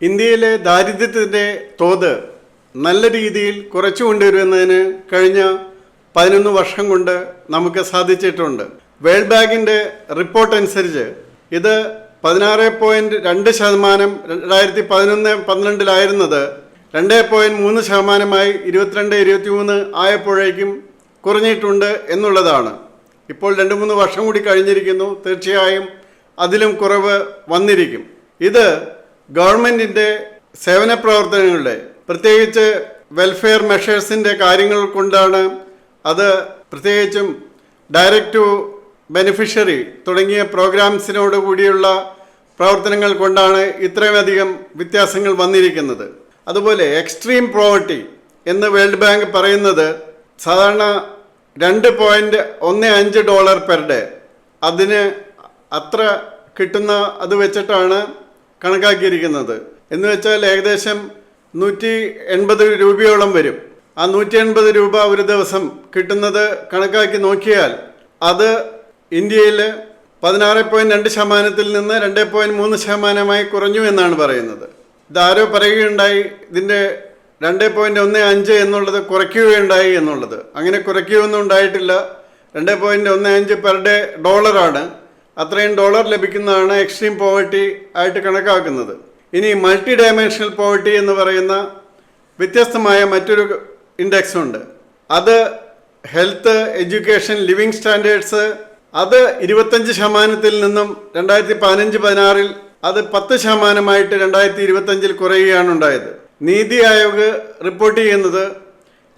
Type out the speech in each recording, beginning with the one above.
ഇന്ത്യയിലെ ദാരിദ്ര്യത്തിൻ്റെ തോത് നല്ല രീതിയിൽ കുറച്ചു കൊണ്ടുവരുന്നതിന് കഴിഞ്ഞ 11 വർഷം കൊണ്ട് നമുക്ക് സാധിച്ചിട്ടുണ്ട്. വേൾഡ് ബാങ്കിൻ്റെ റിപ്പോർട്ട് അനുസരിച്ച് ഇത് 16.2% 2011-12 2.3% 22-23 ആയപ്പോഴേക്കും കുറഞ്ഞിട്ടുണ്ട് എന്നുള്ളതാണ്. ഇപ്പോൾ 2-3 വർഷം കൂടി കഴിഞ്ഞിരിക്കുന്നു. തീർച്ചയായും അതിലും കുറവ് വന്നിരിക്കും. ഇത് ഗവൺമെൻറ്റിൻ്റെ സേവന പ്രവർത്തനങ്ങളുടെ പ്രത്യേകിച്ച് വെൽഫെയർ മെഷേഴ്സിൻ്റെ കാര്യങ്ങൾ കൊണ്ടാണ്. അത് പ്രത്യേകിച്ചും ഡയറക്റ്റ് ടു ബെനിഫിഷ്യറി തുടങ്ങിയ പ്രോഗ്രാംസിനോട് കൂടിയുള്ള പ്രവർത്തനങ്ങൾ കൊണ്ടാണ് ഇത്രയുമധികം വ്യത്യാസങ്ങൾ വന്നിരിക്കുന്നത്. അതുപോലെ എക്സ്ട്രീം പോവർട്ടി എന്ന് വേൾഡ് ബാങ്ക് പറയുന്നത് സാധാരണ $2.15 പെർ ഡേ അതിന് അത്ര കിട്ടുന്ന അത് വെച്ചിട്ടാണ് കണക്കാക്കിയിരിക്കുന്നത്. എന്ന് വെച്ചാൽ ഏകദേശം 180 രൂപയോളം വരും. ആ 180 രൂപ ഒരു ദിവസം കിട്ടുന്നത് കണക്കാക്കി നോക്കിയാൽ അത് ഇന്ത്യയിൽ 16.2% നിന്ന് 2.3% കുറഞ്ഞു എന്നാണ് പറയുന്നത്. ഇതാരോ പറയുകയുണ്ടായി ഇതിൻ്റെ 2.15 എന്നുള്ളത് കുറയ്ക്കുകയുണ്ടായി എന്നുള്ളത്. അങ്ങനെ കുറയ്ക്കുകയൊന്നും ഉണ്ടായിട്ടില്ല. 2.15 പെർ ഡേ ഡോളറാണ്. അത്രയും ഡോളർ ലഭിക്കുന്നതാണ് എക്സ്ട്രീം പോവർട്ടി ആയിട്ട് കണക്കാക്കുന്നത്. ഇനി മൾട്ടി ഡയമെൻഷണൽ പോവർട്ടി എന്ന് പറയുന്ന വ്യത്യസ്തമായ മറ്റൊരു ഇൻഡെക്സ് ഉണ്ട്. അത് ഹെൽത്ത്, എഡ്യൂക്കേഷൻ, ലിവിങ് സ്റ്റാൻഡേർഡ്സ് അത് 25% നിന്നും 2015-16 അത് 10% 2025 കുറയുകയാണ് ഉണ്ടായത്. നീതി ആയോഗ് റിപ്പോർട്ട് ചെയ്യുന്നത്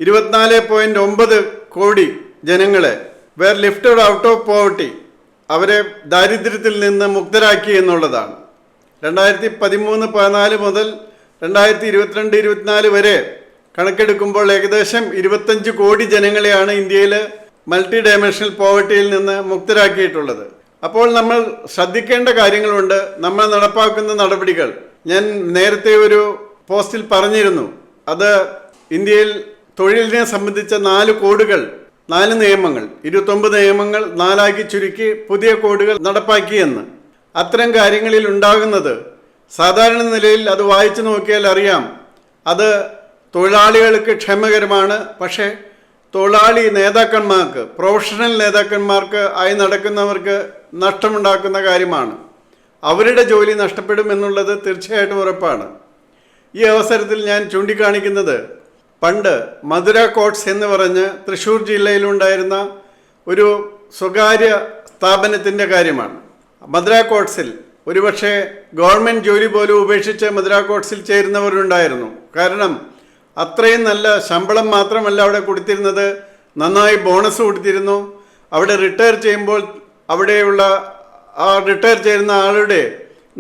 24.9 കോടി ജനങ്ങളെ were lifted out of poverty, അവരെ ദാരിദ്ര്യത്തിൽ നിന്ന് മുക്തരാക്കി എന്നുള്ളതാണ്. 2013-14 മുതൽ 2022-24 വരെ കണക്കെടുക്കുമ്പോൾ ഏകദേശം 25 കോടി ജനങ്ങളെയാണ് ഇന്ത്യയിൽ മൾട്ടി ഡയമെൻഷണൽ പോവർട്ടിയിൽ നിന്ന് മുക്തരാക്കിയിട്ടുള്ളത്. അപ്പോൾ നമ്മൾ ശ്രദ്ധിക്കേണ്ട കാര്യങ്ങളുണ്ട്. നമ്മൾ നടപ്പാക്കുന്ന നടപടികൾ ഞാൻ നേരത്തെ ഒരു പോസ്റ്റിൽ പറഞ്ഞിരുന്നു. അത് ഇന്ത്യയിൽ തൊഴിലിനെ സംബന്ധിച്ച 4 കോഡുകൾ, 4 നിയമങ്ങൾ, 29 നിയമങ്ങൾ 4 ചുരുക്കി പുതിയ കോഡുകൾ നടപ്പാക്കിയെന്ന്. അത്തരം കാര്യങ്ങളിൽ ഉണ്ടാകുന്നത് സാധാരണ നിലയിൽ അത് വായിച്ചു നോക്കിയാൽ അറിയാം, അത് തൊഴിലാളികൾക്ക് ക്ഷേമകരമാണ്. പക്ഷേ തൊഴിലാളി നേതാക്കന്മാർക്ക്, പ്രൊഫഷണൽ നേതാക്കന്മാർക്ക് ആയി നടക്കുന്നവർക്ക് നഷ്ടമുണ്ടാക്കുന്ന കാര്യമാണ്. അവരുടെ ജോലി നഷ്ടപ്പെടുമെന്നുള്ളത് തീർച്ചയായിട്ടും ഉറപ്പാണ്. ഈ അവസരത്തിൽ ഞാൻ ചൂണ്ടിക്കാണിക്കുന്നത് പണ്ട് മധുര കോട്ട്സ് എന്ന് പറഞ്ഞ് തൃശ്ശൂർ ജില്ലയിലുണ്ടായിരുന്ന ഒരു സ്വകാര്യ സ്ഥാപനത്തിൻ്റെ കാര്യമാണ്. മധുര കോട്ട്സിൽ ഒരുപക്ഷെ ഗവൺമെൻറ് ജോലി പോലും ഉപേക്ഷിച്ച് മധുര കോട്ട്സിൽ ചേരുന്നവരുണ്ടായിരുന്നു. കാരണം അത്രയും നല്ല ശമ്പളം മാത്രമല്ല അവിടെ കൊടുത്തിരുന്നത്, നന്നായി ബോണസ് കൊടുത്തിരുന്നു. അവിടെ റിട്ടയർ ചെയ്യുമ്പോൾ അവിടെയുള്ള ആ റിട്ടയർ ചെയ്യുന്ന ആളുടെ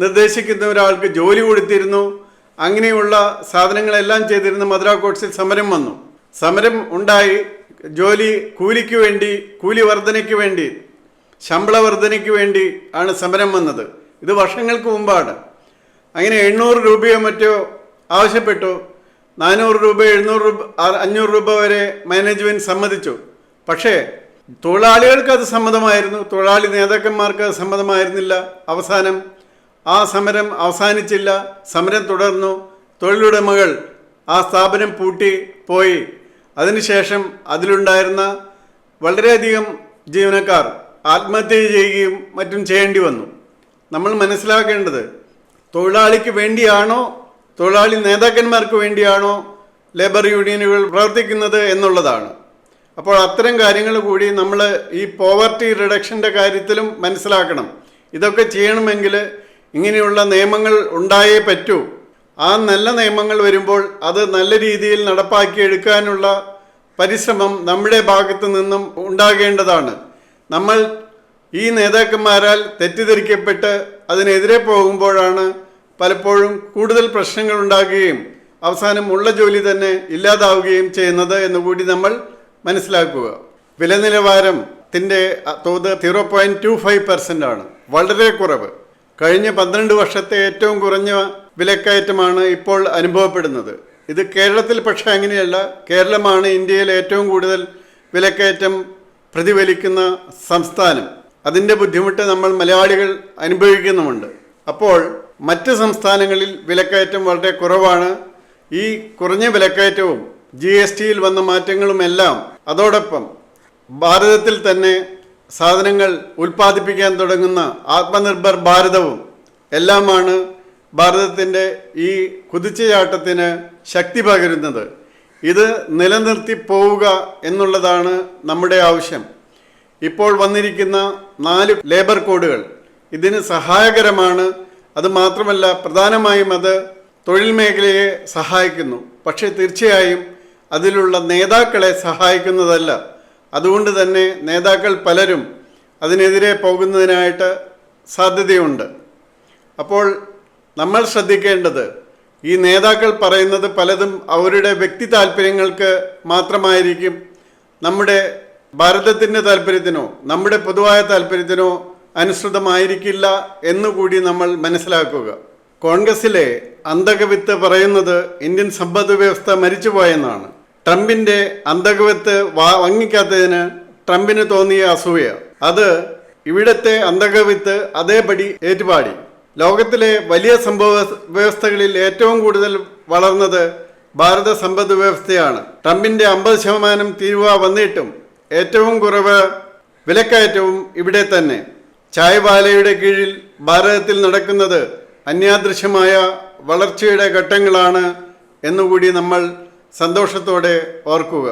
നിർദ്ദേശിക്കുന്ന ഒരാൾക്ക് ജോലി കൊടുത്തിരുന്നു. അങ്ങനെയുള്ള സാധനങ്ങളെല്ലാം ചെയ്തിരുന്ന മധുര കോട്ട്സിൽ സമരം വന്നു. സമരം ഉണ്ടായി. കൂലിക്ക് വേണ്ടി, കൂലി വർധനയ്ക്ക് വേണ്ടി, ശമ്പള വർധനയ്ക്ക് വേണ്ടി ആണ് സമരം വന്നത്. ഇത് വർഷങ്ങൾക്ക് മുമ്പാണ്. അങ്ങനെ 800 രൂപയോ മറ്റോ ആവശ്യപ്പെട്ടു. 400 രൂപ, 700 രൂപ, 500 രൂപ വരെ മാനേജ്മെൻറ്റ് സമ്മതിച്ചു. പക്ഷേ തൊഴിലാളികൾക്ക് അത് സമ്മതമായിരുന്നു, തൊഴിലാളി നേതാക്കന്മാർക്ക് അത് സമ്മതമായിരുന്നില്ല. അവസാനം ആ സമരം അവസാനിച്ചില്ല, സമരം തുടർന്നു. തൊഴിലുടമകൾ ആ സ്ഥാപനം പൂട്ടി പോയി. അതിനുശേഷം അതിലുണ്ടായിരുന്ന വളരെയധികം ജീവനക്കാർ ആത്മഹത്യ ചെയ്യുകയും മറ്റും ചെയ്യേണ്ടി വന്നു. നമ്മൾ മനസ്സിലാക്കേണ്ടത് തൊഴിലാളിക്ക് വേണ്ടിയാണോ, തൊഴിലാളി നേതാക്കന്മാർക്ക് വേണ്ടിയാണോ ലേബർ യൂണിയനുകൾ പ്രവർത്തിക്കുന്നത് എന്നുള്ളതാണ്. അപ്പോൾ അത്തരം കാര്യങ്ങൾ കൂടി നമ്മൾ ഈ പോവർട്ടി റിഡക്ഷൻ്റെ കാര്യത്തിലും മനസ്സിലാക്കണം. ഇതൊക്കെ ചെയ്യണമെങ്കിൽ ഇങ്ങനെയുള്ള നിയമങ്ങൾ ഉണ്ടായേ പറ്റൂ. ആ നല്ല നിയമങ്ങൾ വരുമ്പോൾ അത് നല്ല രീതിയിൽ നടപ്പാക്കിയെടുക്കാനുള്ള പരിശ്രമം നമ്മുടെ ഭാഗത്തു നിന്നും ഉണ്ടാകേണ്ടതാണ്. നമ്മൾ ഈ നേതാക്കന്മാരാൽ തെറ്റിദ്ധരിക്കപ്പെട്ട് അതിനെതിരെ പോകുമ്പോഴാണ് പലപ്പോഴും കൂടുതൽ പ്രശ്നങ്ങൾ ഉണ്ടാകുകയും അവസാനം ഉള്ള ജോലി തന്നെ ഇല്ലാതാവുകയും ചെയ്യുന്നത് എന്നുകൂടി നമ്മൾ മനസ്സിലാക്കുക. വില നിലവാരത്തിൻ്റെ തോത് 0.25% ആണ്, വളരെ കുറവ്. കഴിഞ്ഞ 12 വർഷത്തെ ഏറ്റവും കുറഞ്ഞ വിലക്കയറ്റമാണ് ഇപ്പോൾ അനുഭവപ്പെടുന്നത്. ഇത് കേരളത്തിൽ പക്ഷേ അങ്ങനെയല്ല. കേരളമാണ് ഇന്ത്യയിൽ ഏറ്റവും കൂടുതൽ വിലക്കയറ്റം പ്രതിഫലിക്കുന്ന സംസ്ഥാനം. അതിൻ്റെ ബുദ്ധിമുട്ട് നമ്മൾ മലയാളികൾ അനുഭവിക്കുന്നുമുണ്ട്. അപ്പോൾ മറ്റ് സംസ്ഥാനങ്ങളിൽ വിലക്കയറ്റം വളരെ കുറവാണ്. ഈ കുറഞ്ഞ വിലക്കയറ്റവും GSTയിൽ വന്ന മാറ്റങ്ങളുമെല്ലാം അതോടൊപ്പം ഭാരതത്തിൽ തന്നെ സാധനങ്ങൾ ഉൽപ്പാദിപ്പിക്കാൻ തുടങ്ങുന്ന ആത്മനിർഭർ ഭാരതവും എല്ലാമാണ് ഭാരതത്തിൻ്റെ ഈ കുതിച്ചുചാട്ടത്തിന് ശക്തി പകരുന്നത്. ഇത് നിലനിർത്തി പോവുക എന്നുള്ളതാണ് നമ്മുടെ ആവശ്യം. ഇപ്പോൾ വന്നിരിക്കുന്ന 4 ലേബർ കോഡുകൾ ഇതിന് സഹായകരമാണ്. അത് മാത്രമല്ല, പ്രധാനമായും അത് തൊഴിൽ മേഖലയെ സഹായിക്കുന്നു. പക്ഷേ തീർച്ചയായും അതിലുള്ള നേതാക്കളെ സഹായിക്കുന്നതല്ല. അതുകൊണ്ട് തന്നെ നേതാക്കൾ പലരും അതിനെതിരെ പോകുന്നതിനായിട്ട് സാധ്യതയുണ്ട്. അപ്പോൾ നമ്മൾ ശ്രദ്ധിക്കേണ്ടത്, ഈ നേതാക്കൾ പറയുന്നത് പലതും അവരുടെ വ്യക്തി താല്പര്യങ്ങൾക്ക് മാത്രമായിരിക്കും. നമ്മുടെ ഭാരതത്തിൻ്റെ താല്പര്യത്തിനോ നമ്മുടെ പൊതുവായ താല്പര്യത്തിനോ അനുസൃതമായിരിക്കില്ല എന്നുകൂടി നമ്മൾ മനസ്സിലാക്കുക. കോൺഗ്രസിലെ അന്തകവിത്ത് പറയുന്നത് ഇന്ത്യൻ സമ്പദ് വ്യവസ്ഥ മരിച്ചുപോയെന്നാണ്. ട്രംപിൻ്റെ അന്തകവിത്ത് വാങ്ങിക്കാത്തതിന് ട്രംപിന് തോന്നിയ അസൂയ, അത് ഇവിടത്തെ അന്തകവിത്ത് അതേപടി ഏറ്റുപാടി. ലോകത്തിലെ വലിയ സംഭവ വ്യവസ്ഥകളിൽ ഏറ്റവും കൂടുതൽ വളർന്നത് ഭാരത സമ്പദ് വ്യവസ്ഥയാണ്. ട്രംപിൻ്റെ 50% തീരുവ വന്നിട്ടും ഏറ്റവും കുറവ് വിലക്കയറ്റവും ഇവിടെ തന്നെ. ചായവാലയുടെ കീഴിൽ ഭാരതത്തിൽ നടക്കുന്നത് അന്യാദൃശ്യമായ വളർച്ചയുടെ ഘട്ടങ്ങളാണ് എന്നുകൂടി നമ്മൾ സന്തോഷത്തോടെ ഓർക്കുക.